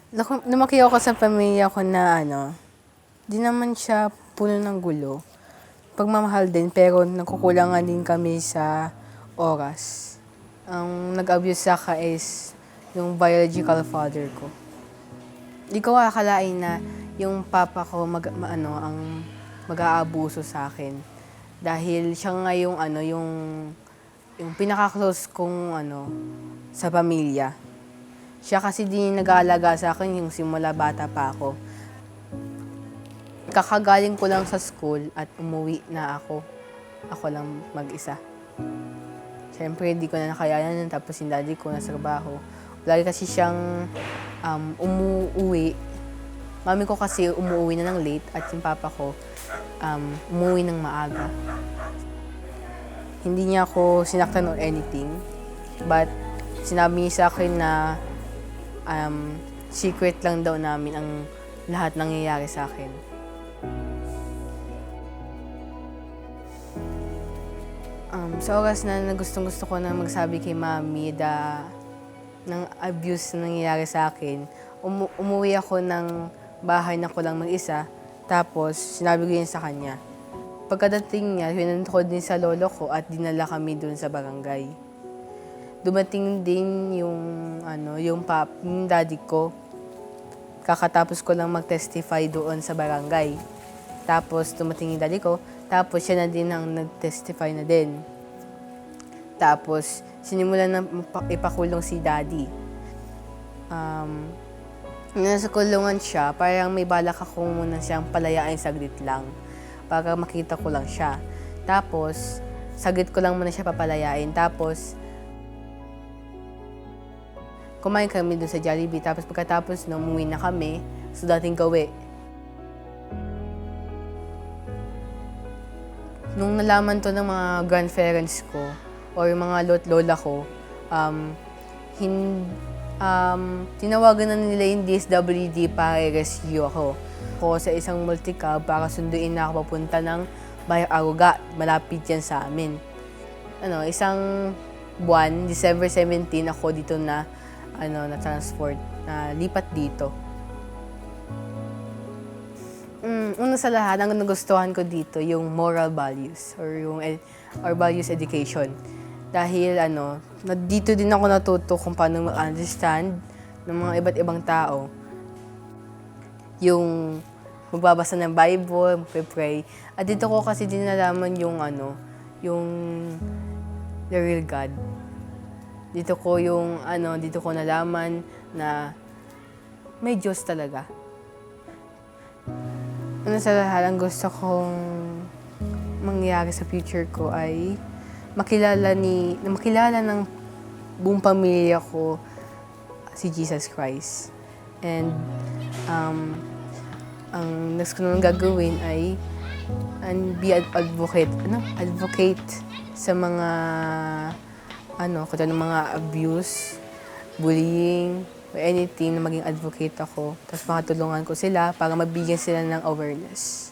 Lumaki ako sa pamilya ko na di naman siya puno ng gulo. Pagmamahal din, pero nagkukulangan din kami sa oras. Ang nag-abuse sa akin is yung biological father ko. Di ko akalain na yung papa ko ang mag-aabuso sa akin. Dahil siya nga yung pinaka-close kong sa pamilya. Siya kasi din nag-aalaga sa akin yung simula bata pa ako. Kakagaling ko lang sa school at umuwi na ako. Ako lang mag-isa. Siyempre, hindi ko na nakayanan tapos yung daddy ko nasa trabaho. Lagi kasi siyang umuwi. Mami ko kasi umuwi na ng late at yung papa ko umuwi ng maaga. Hindi niya ako sinaktan or anything. But sinabi niya sa akin na secret lang daw namin ang lahat nangyayari sa akin. Sa oras na gustong-gusto ko na magsabi kay mami ng abuse na nangyayari sa akin, umuwi ako ng bahay na ko lang mag-isa, tapos sinabi ko yun sa kanya. Pagkadating niya, hinantod din sa lolo ko at dinala kami dun sa barangay. Dumating din yung daddy ko. Kakatapos ko lang mag-testify doon sa barangay. Tapos dumating yung daddy ko, tapos siya na din ang nag-testify na din. Tapos sinimulan na ipakulong si daddy. Nasa kulungan siya, parang may balak ako muna siyang palayain saglit lang para makita ko lang siya. Tapos saglit ko lang muna siya papalayain. Tapos kumain kami doon sa Jollibee, tapos pagkatapos umuwi na kami sa dating gawi. Nung nalaman to ng mga grandparents ko or yung mga lola ko, tinawagan na nila yung DSWD para i-rescue ako. Ako sa isang multicab para sunduin na ako papunta ng Bayan Aruga, malapit yan sa amin. Isang buwan, December 17, ako dito na na-transport, na lipat dito. Una sa lahat, ang nagustuhan ko dito, yung moral values or values education. Dahil dito din ako natuto kung paano mag-understand ng mga iba't ibang tao. Yung magbabasa ng Bible, magpe-pray. At dito ko kasi din nalaman yung the real God. Dito ko nalaman na may Diyos talaga. Una sa lahat, ang gusto kong mangyari sa future ko ay makilala ng buong pamilya ko si Jesus Christ. And ang next ko nang gagawin ay be an advocate sa mga kung ng mga abuse, bullying, or anything na maging advocate ako. Tapos makatulungan ko sila para mabigyan sila ng awareness.